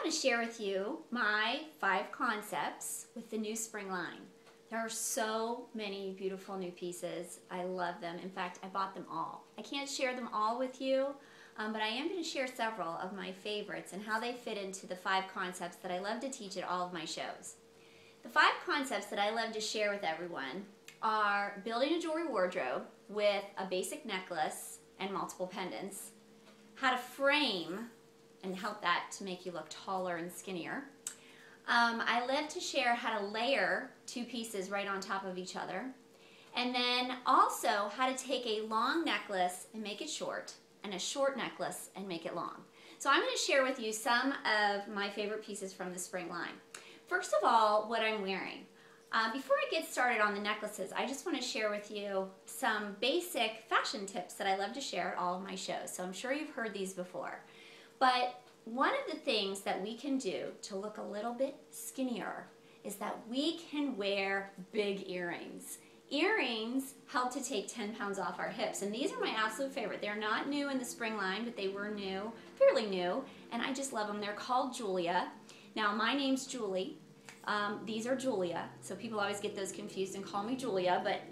want to share with you my 5 concepts with the new spring line. There are so many beautiful new pieces. I love them. In fact, I bought them all. I can't share them all with you, but I am going to share several of my favorites and how they fit into the 5 concepts that I love to teach at all of my shows. The 5 concepts that I love to share with everyone are building a jewelry wardrobe with a basic necklace and multiple pendants, how to frame and help that to make you look taller and skinnier. I love to share how to layer 2 pieces right on top of each other, and then also how to take a long necklace and make it short, and a short necklace and make it long. So I'm going to share with you some of my favorite pieces from the spring line. First of all, what I'm wearing. Before I get started on the necklaces, I just want to share with you some basic fashion tips that I love to share at all of my shows. So I'm sure you've heard these before. But one of the things that we can do to look a little bit skinnier is that we can wear big earrings. Earrings help to take 10 pounds off our hips, and these are my absolute favorite. They're not new in the spring line, but they were new, fairly new, and I just love them. They're called Julia. Now, my name's Julie. These are Julia, so people always get those confused and call me Julia, but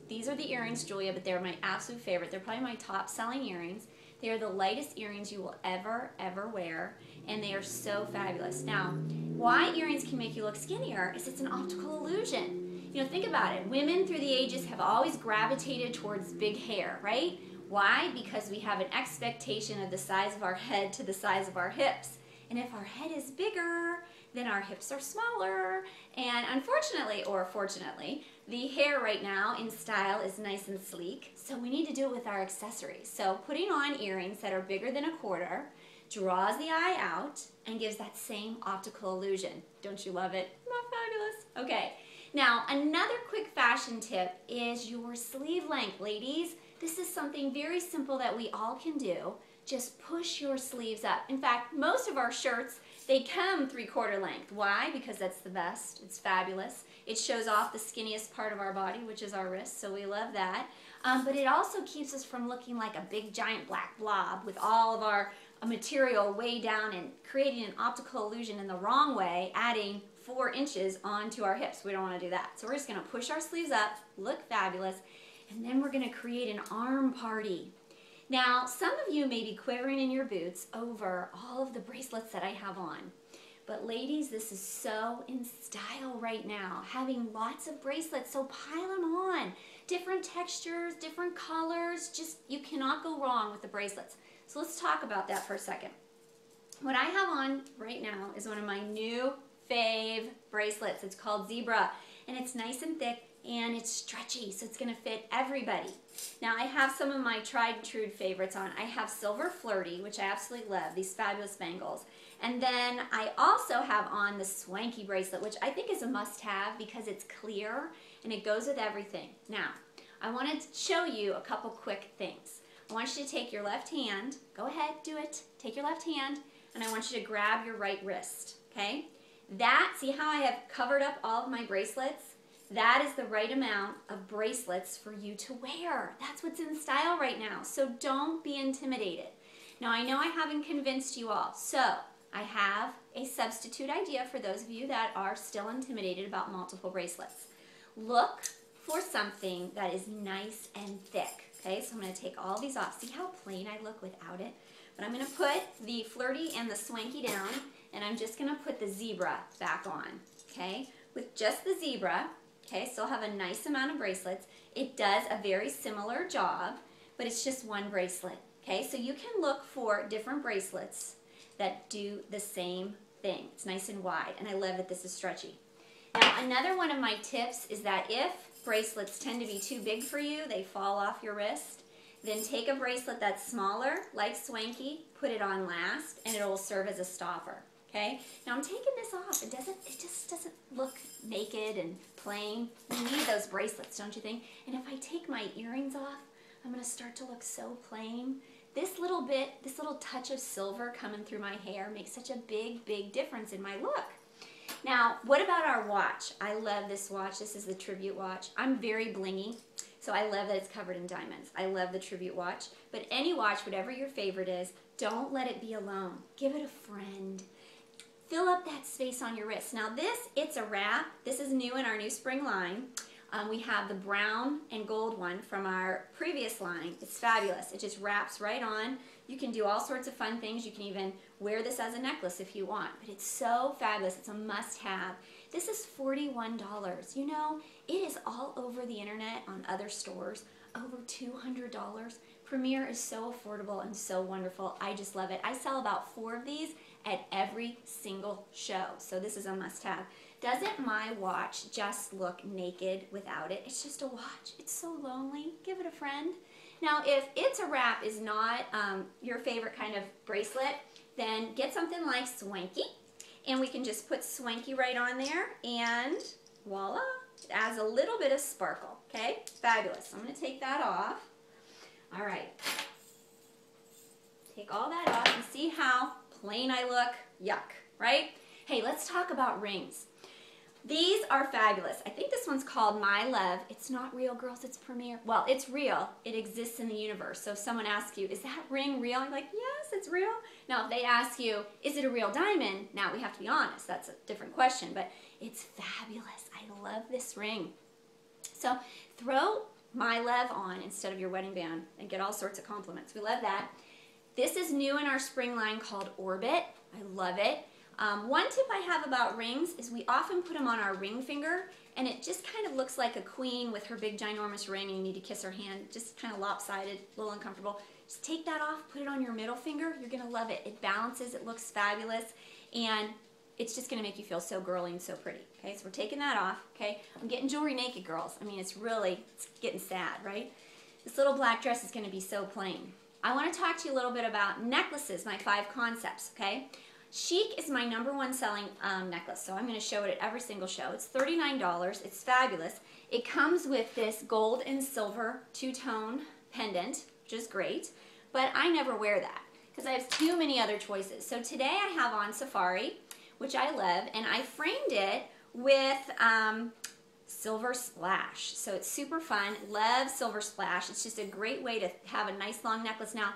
these are the earrings Julia, but they're my absolute favorite. They're probably my top selling earrings. They are the lightest earrings you will ever wear, and they are so fabulous. Now, why earrings can make you look skinnier is it's an optical illusion. You know, think about it. Women through the ages have always gravitated towards big hair, right? Why? Because we have an expectation of the size of our head to the size of our hips. And if our head is bigger, then our hips are smaller. And unfortunately, or fortunately, the hair right now in style is nice and sleek. So we need to do it with our accessories. So putting on earrings that are bigger than a quarter draws the eye out and gives that same optical illusion. Don't you love it? Not fabulous? Okay. Now, another quick fashion tip is your sleeve length, ladies. This is something very simple that we all can do. Just push your sleeves up. In fact, most of our shirts, they come 3/4 length. Why? Because that's the best. It's fabulous. It shows off the skinniest part of our body, which is our wrist, so we love that. But it also keeps us from looking like a big giant black blob with all of our material way down and creating an optical illusion in the wrong way, adding 4 inches onto our hips. We don't want to do that. So we're just going to push our sleeves up, look fabulous, and then we're going to create an arm party. Now, some of you may be quivering in your boots over all of the bracelets that I have on. But ladies, this is so in style right now, having lots of bracelets, so pile them on. Different textures, different colors, just you cannot go wrong with the bracelets. So let's talk about that for a second. What I have on right now is one of my new fave bracelets. It's called Zebra, and it's nice and thick, and it's stretchy, so it's going to fit everybody. Now, I have some of my tried and true favorites on. I have Silver Flirty, which I absolutely love, these fabulous bangles. And then I also have on the Swanky bracelet, which I think is a must-have because it's clear and it goes with everything. Now, I want to show you a couple quick things. I want you to take your left hand, go ahead, do it, take your left hand, and I want you to grab your right wrist, okay? See how I have covered up all of my bracelets? That is the right amount of bracelets for you to wear. That's what's in style right now, so don't be intimidated. Now, I know I haven't convinced you all, so I have a substitute idea for those of you that are still intimidated about multiple bracelets. Look for something that is nice and thick, okay? So I'm going to take all these off. See how plain I look without it? But I'm going to put the Flirty and the Swanky down, and I'm just going to put the Zebra back on, okay? With just the Zebra, okay, still have a nice amount of bracelets. It does a very similar job, but it's just one bracelet, okay? So you can look for different bracelets that do the same thing. It's nice and wide, and I love that this is stretchy. Now, another one of my tips is that if bracelets tend to be too big for you, they fall off your wrist, then take a bracelet that's smaller, like Swanky, put it on last, and it will serve as a stopper. Okay? Now I'm taking this off. It just doesn't look naked and plain. We need those bracelets, don't you think? And if I take my earrings off, I'm going to start to look so plain. This little touch of silver coming through my hair makes such a big difference in my look. Now, what about our watch? I love this watch. This is the Tribute watch. I'm very blingy, so I love that it's covered in diamonds. I love the Tribute watch. But any watch, whatever your favorite is, don't let it be alone. Give it a friend. fill up that space on your wrist. Now this, it's a wrap. This is new in our new spring line. We have the brown and gold one from our previous line. It's fabulous. It just wraps right on. You can do all sorts of fun things. You can even wear this as a necklace if you want. But it's so fabulous. It's a must-have. This is $41. You know, it is all over the internet on other stores. Over $200. Premier is so affordable and so wonderful. I just love it. I sell about 4 of these at every single show. So this is a must-have. Doesn't my watch just look naked without it? It's just a watch. It's so lonely. Give it a friend. Now, if It's a Wrap is not your favorite kind of bracelet, then get something like Swanky. And we can just put Swanky right on there, and voila. It adds a little bit of sparkle, okay? Fabulous. I'm going to take that off. All right. Take all that off and see how plain I look. Yuck, right? Hey, let's talk about rings. These are fabulous. I think this one's called My Love. It's not real, girls. It's Premier. Well, it's real. It exists in the universe. So if someone asks you, is that ring real? You're like, yes, it's real. Now, if they ask you, is it a real diamond? Now, we have to be honest. That's a different question. But it's fabulous. I love this ring. So throw My Love on instead of your wedding band and get all sorts of compliments. We love that. This is new in our spring line called Orbit. I love it. One tip I have about rings is we often put them on our ring finger, and it just kind of looks like a queen with her big ginormous ring, and you need to kiss her hand. Just kind of lopsided, a little uncomfortable. Just take that off, put it on your middle finger. You're going to love it. It balances, it looks fabulous, and it's just going to make you feel so girly and so pretty. Okay, so we're taking that off. Okay, I'm getting jewelry naked, girls. I mean, it's getting sad, right? This little black dress is going to be so plain. I want to talk to you a little bit about necklaces, my 5 concepts, okay? Chic is my #1 selling necklace, so I'm going to show it at every single show. It's $39. It's fabulous. It comes with this gold and silver 2-tone pendant, which is great, but I never wear that because I have too many other choices. So today I have on Safari, which I love, and I framed it with Silver Splash. So it's super fun. Love Silver Splash. It's just a great way to have a nice long necklace. Now,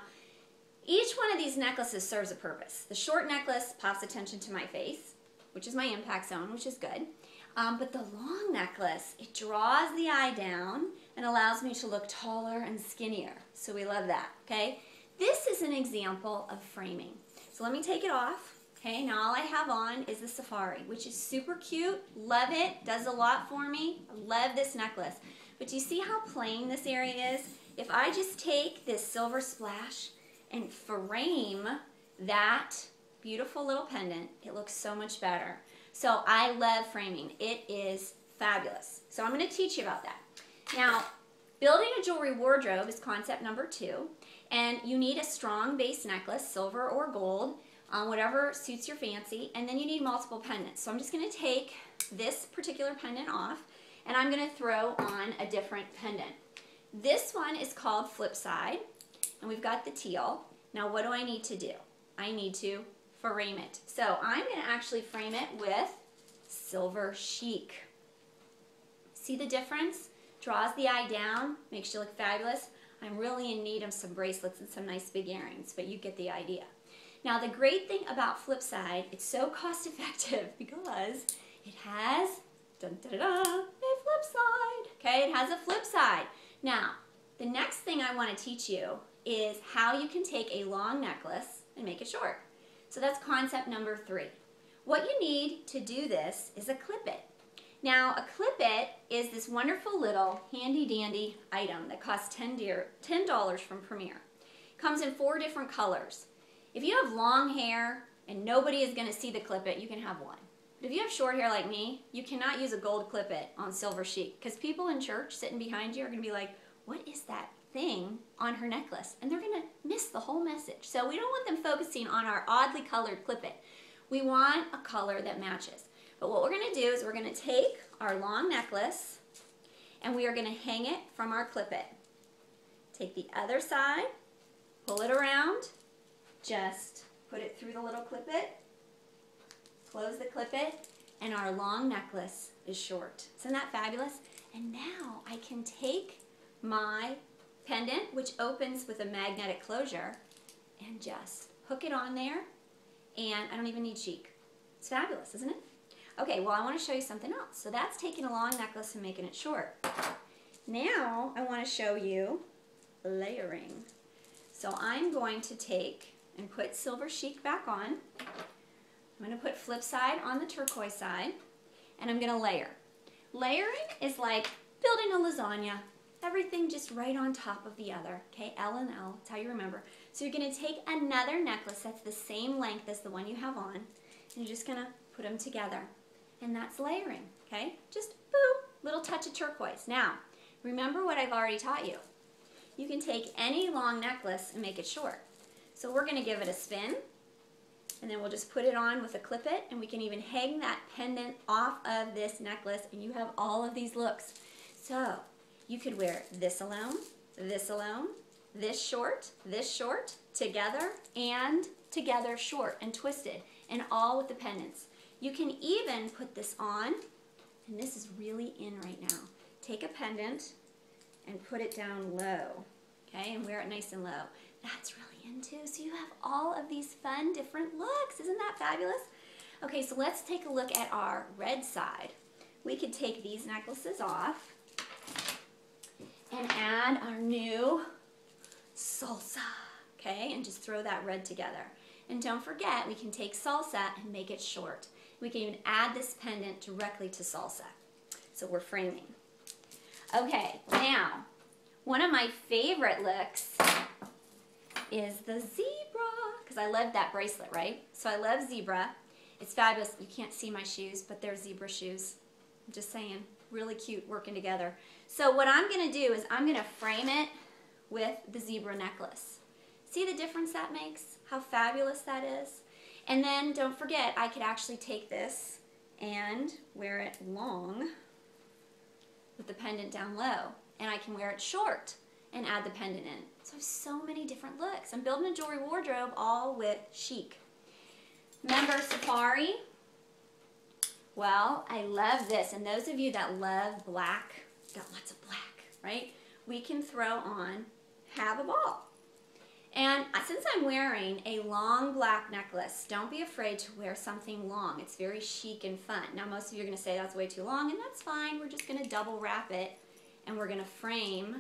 each one of these necklaces serves a purpose. The short necklace pops attention to my face, which is my impact zone, which is good. But the long necklace, it draws the eye down and allows me to look taller and skinnier. So we love that, okay? This is an example of framing. So let me take it off. Okay, now all I have on is the Safari, which is super cute. Love it. Does a lot for me. Love this necklace. But do you see how plain this area is? If I just take this Silver Splash and frame that beautiful little pendant, it looks so much better. So I love framing. It is fabulous. So I'm going to teach you about that. Now, building a jewelry wardrobe is concept #2, and you need a strong base necklace, silver or gold, whatever suits your fancy, and then you need multiple pendants. So I'm just going to take this particular pendant off, and I'm going to throw on a different pendant. This one is called Flipside, and we've got the teal. Now what do I need to do? I need to frame it. So I'm going to actually frame it with Silver Chic. See the difference? Draws the eye down, makes you look fabulous. I'm really in need of some bracelets and some nice big earrings, but you get the idea. Now the great thing about Flipside, it's so cost effective because it has a flip side. Okay, it has a flip side. Now, the next thing I want to teach you is how you can take a long necklace and make it short. So that's concept $3. What you need to do this is a clip-it. Now, a clip-it is this wonderful little handy-dandy item that costs $10 from Premier. It comes in 4 different colors. If you have long hair and nobody is going to see the clip-it, you can have one. But if you have short hair like me, you cannot use a gold clip-it on Silver Chic because people in church sitting behind you are going to be like, what is that thing on her necklace? And they're going to miss the whole message. So we don't want them focusing on our oddly colored clip-it. We want a color that matches. But what we're going to do is we're going to take our long necklace and we are going to hang it from our clip-it. Take the other side, pull it around, just put it through the little clip-it, close the clip-it, and our long necklace is short. Isn't that fabulous? And now I can take my pendant, which opens with a magnetic closure, and just hook it on there, and I don't even need chic. It's fabulous, isn't it? Okay, well, I want to show you something else. So that's taking a long necklace and making it short. Now I want to show you layering. So I'm going to take and put Silver Chic back on. I'm going to put flip side on the turquoise side, and I'm going to layer. Layering is like building a lasagna. Everything just right on top of the other. Okay, L and L, that's how you remember. So you're going to take another necklace that's the same length as the one you have on, and you're just going to put them together. And that's layering, okay? Just boop, little touch of turquoise. Now, remember what I've already taught you. You can take any long necklace and make it short. So we're going to give it a spin, and then we'll just put it on with a clip it, and we can even hang that pendant off of this necklace, and you have all of these looks. So you could wear this alone, this short, together, and together short and twisted, and all with the pendants. You can even put this on, and this is really in right now. Take a pendant and put it down low, okay, and wear it nice and low. That's really in too, so you have all of these fun different looks. Isn't that fabulous? Okay, so let's take a look at our red side. We could take these necklaces off and add our new salsa, okay, and just throw that red together. And don't forget, we can take salsa and make it short. We can even add this pendant directly to salsa. So we're framing. Okay, now, one of my favorite looks is the zebra, because I love that bracelet, right? So I love zebra. It's fabulous. You can't see my shoes, but they're zebra shoes. I'm just saying, really cute working together. So what I'm going to do is I'm going to frame it with the zebra necklace. See the difference that makes? How fabulous that is? And then don't forget, I could actually take this and wear it long with the pendant down low. And I can wear it short and add the pendant in. So I have so many different looks. I'm building a jewelry wardrobe all with chic. Remember Safari? Well, I love this. And those of you that love black, got lots of black, right? We can throw on Have a Ball. And since I'm wearing a long black necklace, don't be afraid to wear something long. It's very chic and fun. Now most of you are going to say that's way too long, and that's fine. We're just going to double wrap it, and we're going to frame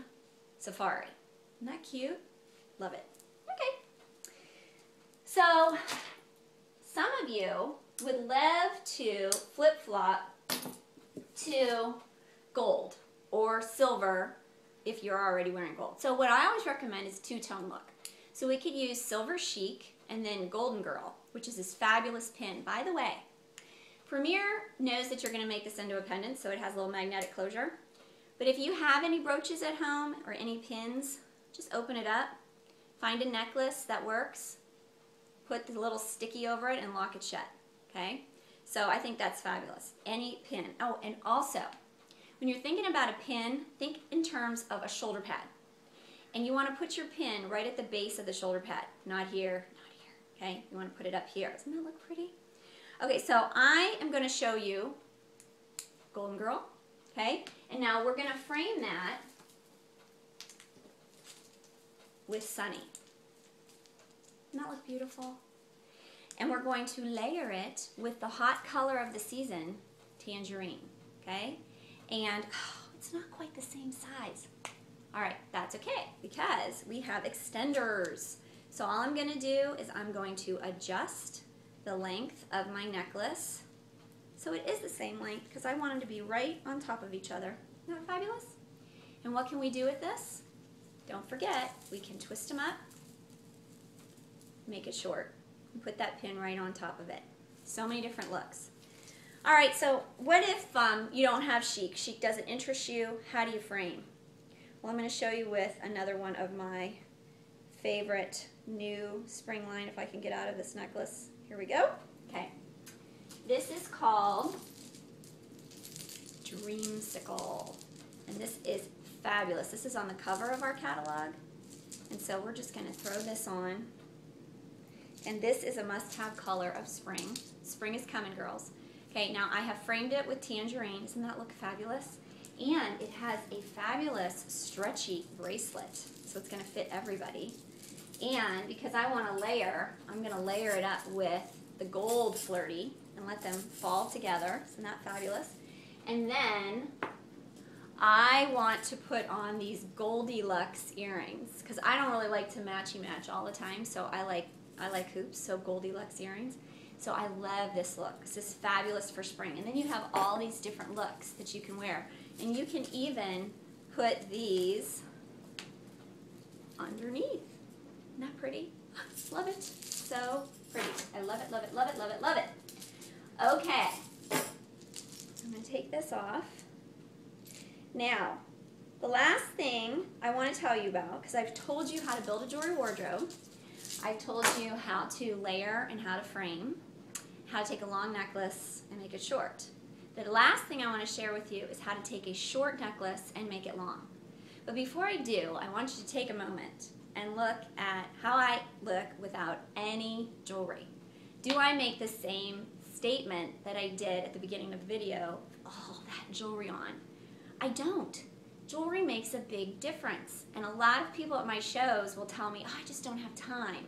Safari. Isn't that cute? Love it. Okay. So some of you would love to flip-flop to gold or silver if you're already wearing gold. So what I always recommend is two-tone look. So we could use Silver Chic and then Golden Girl, which is this fabulous pin. By the way, Premier knows that you're going to make this into a pendant, so it has a little magnetic closure. But if you have any brooches at home or any pins, just open it up, find a necklace that works, put the little sticky over it, and lock it shut. Okay? So I think that's fabulous. Any pin. Oh, and also, when you're thinking about a pin, think in terms of a shoulder pad. And you want to put your pin right at the base of the shoulder pad. Not here, not here, okay? You want to put it up here. Doesn't that look pretty? Okay, so I am going to show you Golden Girl, okay? And now we're going to frame that with Sunny. Doesn't that look beautiful? And we're going to layer it with the hot color of the season, Tangerine, okay? And it's not quite the same size. All right, that's okay because we have extenders. So all I'm gonna do is I'm going to adjust the length of my necklace so it is the same length because I want them to be right on top of each other. Isn't that fabulous? And what can we do with this? Don't forget, we can twist them up, make it short, and put that pin right on top of it. So many different looks. All right, so what if you don't have chic? Chic doesn't interest you. How do you frame? Well, I'm going to show you with another one of my favorite new spring line, if I can get out of this necklace. Here we go. Okay. This is called Dreamsicle, and this is fabulous. This is on the cover of our catalog, and so we're just going to throw this on. And this is a must-have color of spring. Spring is coming, girls. Okay, now I have framed it with Tangerine. Doesn't that look fabulous? And it has a fabulous stretchy bracelet, so it's going to fit everybody. And because I want to layer, I'm going to layer it up with the gold Flirty. and let them fall together. Isn't that fabulous? And then I want to put on these Goldilocks earrings because I don't really like to matchy match all the time, so I like hoops, so Goldilocks earrings. So I love this look. This is fabulous for spring. And then you have all these different looks that you can wear. And you can even put these underneath. Isn't that pretty? Love it. So pretty. I love it, love it, love it, love it, love it. Okay. So I'm going to take this off. Now, the last thing I want to tell you about, because I've told you how to build a jewelry wardrobe, I've told you how to layer and how to frame, how to take a long necklace and make it short. The last thing I want to share with you is how to take a short necklace and make it long. But before I do, I want you to take a moment and look at how I look without any jewelry. Do I make the same statement that I did at the beginning of the video, all that jewelry on? I don't. Jewelry makes a big difference. And a lot of people at my shows will tell me, oh, I just don't have time.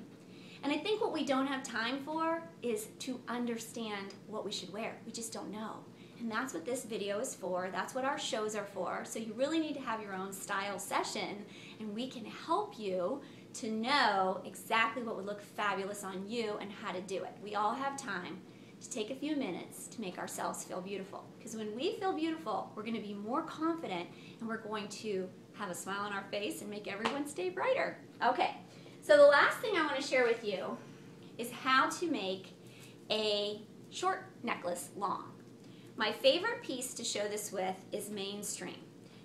And I think what we don't have time for is to understand what we should wear. We just don't know. And that's what this video is for. That's what our shows are for. So you really need to have your own style session, and we can help you to know exactly what would look fabulous on you and how to do it. We all have time to take a few minutes to make ourselves feel beautiful. Because when we feel beautiful, we're going to be more confident, and we're going to have a smile on our face and make everyone's day brighter. Okay, so the last thing I want to share with you is how to make a short necklace long. My favorite piece to show this with is Mainstream.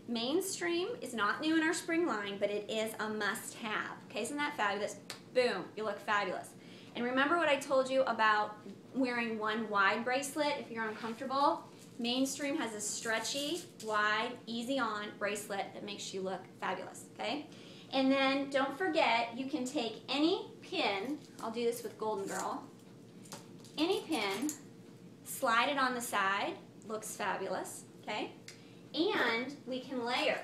Mainstream is not new in our spring line, but it is a must-have. Okay, isn't that fabulous? Boom, you look fabulous. And remember what I told you about wearing one wide bracelet if you're uncomfortable? Mainstream has a stretchy, wide, easy-on bracelet that makes you look fabulous, okay? And then don't forget, you can take any pin, I'll do this with Golden Girl, any pin, slide it on the side, looks fabulous, okay? And we can layer.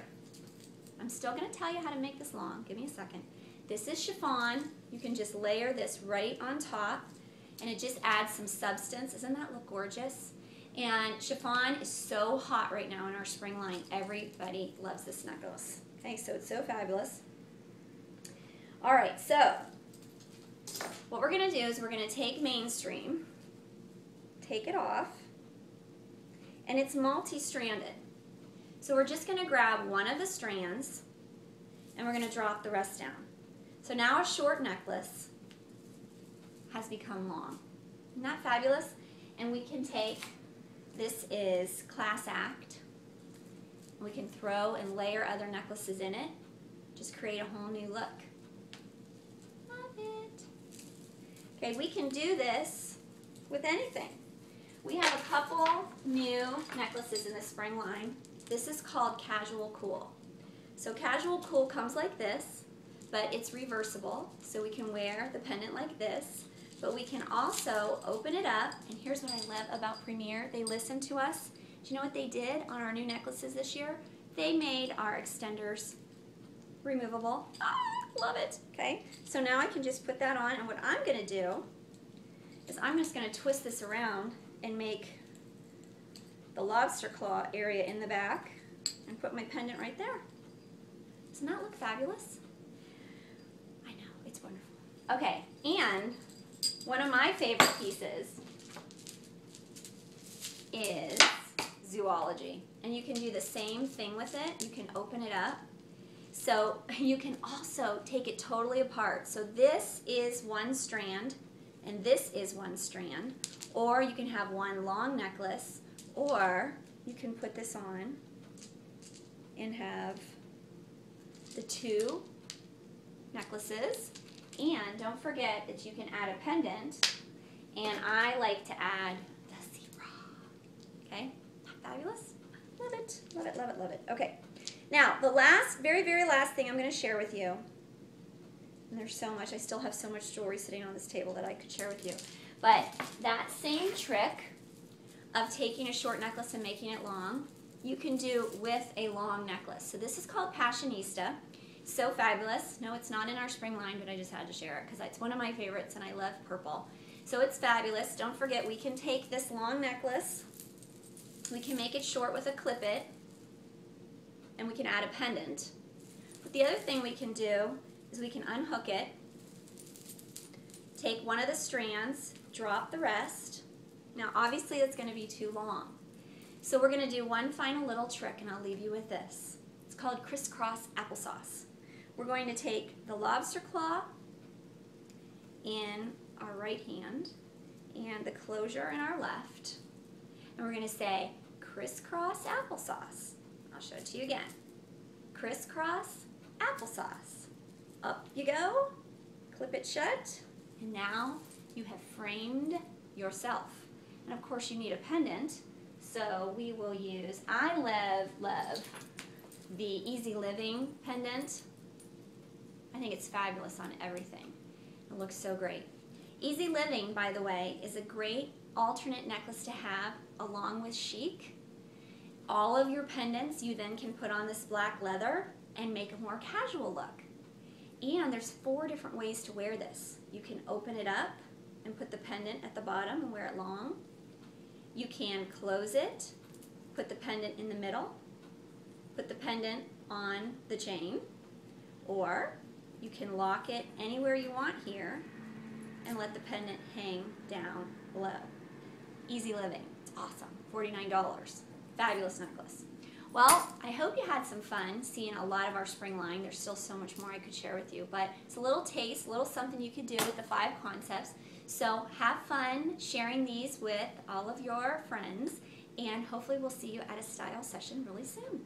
I'm still going to tell you how to make this long. Give me a second. This is chiffon. You can just layer this right on top, and it just adds some substance. Doesn't that look gorgeous? And chiffon is so hot right now in our spring line. Everybody loves this necklace. Okay, so it's so fabulous. All right, so what we're going to do is we're going to take Mainstream, take it off, and it's multi-stranded. So we're just going to grab one of the strands, and we're going to drop the rest down. So now our short necklace has become long. Isn't that fabulous? And we can take, this is Class Act, we can throw and layer other necklaces in it, just create a whole new look. Love it. Okay, we can do this with anything. We have a couple new necklaces in the spring line. This is called Casual Cool. So Casual Cool comes like this, but it's reversible, so we can wear the pendant like this, but we can also open it up, and here's what I love about Premier. They listened to us. Do you know what they did on our new necklaces this year? They made our extenders removable. Ah, love it. Okay, so now I can just put that on, and what I'm going to do is I'm just going to twist this around and make the lobster claw area in the back and put my pendant right there. Doesn't that look fabulous? I know, it's wonderful. Okay, and one of my favorite pieces is Zoology. And you can do the same thing with it. You can open it up. So you can also take it totally apart. So this is one strand, and this is one strand. Or you can have one long necklace, or you can put this on and have the two necklaces. And don't forget that you can add a pendant, and I like to add the zebra. Okay, fabulous? Love it, love it, love it, love it. Okay, now the last, very, very last thing I'm going to share with you, and there's so much, I still have so much jewelry sitting on this table that I could share with you, but that same trick of taking a short necklace and making it long, you can do with a long necklace. So this is called Passionista. So fabulous. No, it's not in our spring line, but I just had to share it because it's one of my favorites, and I love purple. So it's fabulous. Don't forget, we can take this long necklace, we can make it short with a clip-it, and we can add a pendant. But the other thing we can do is we can unhook it, take one of the strands, drop the rest. Now obviously it's going to be too long. So we're going to do one final little trick, and I'll leave you with this. It's called crisscross applesauce. We're going to take the lobster claw in our right hand and the closure in our left, and we're going to say crisscross applesauce. I'll show it to you again. Crisscross applesauce. Up you go, clip it shut, and now you have framed yourself. And of course you need a pendant, so we will use, I love the Easy Living pendant. I think it's fabulous on everything. It looks so great. Easy Living, by the way, is a great alternate necklace to have along with chic. All of your pendants you then can put on this black leather and make a more casual look. And there's 4 different ways to wear this. You can open it up and put the pendant at the bottom and wear it long. You can close it, put the pendant in the middle, put the pendant on the chain, or you can lock it anywhere you want here and let the pendant hang down below. Easy Living. It's awesome. $49. Fabulous necklace. Well, I hope you had some fun seeing a lot of our spring line. There's still so much more I could share with you, but it's a little taste, a little something you could do with the 5 concepts. So have fun sharing these with all of your friends, and hopefully we'll see you at a style session really soon.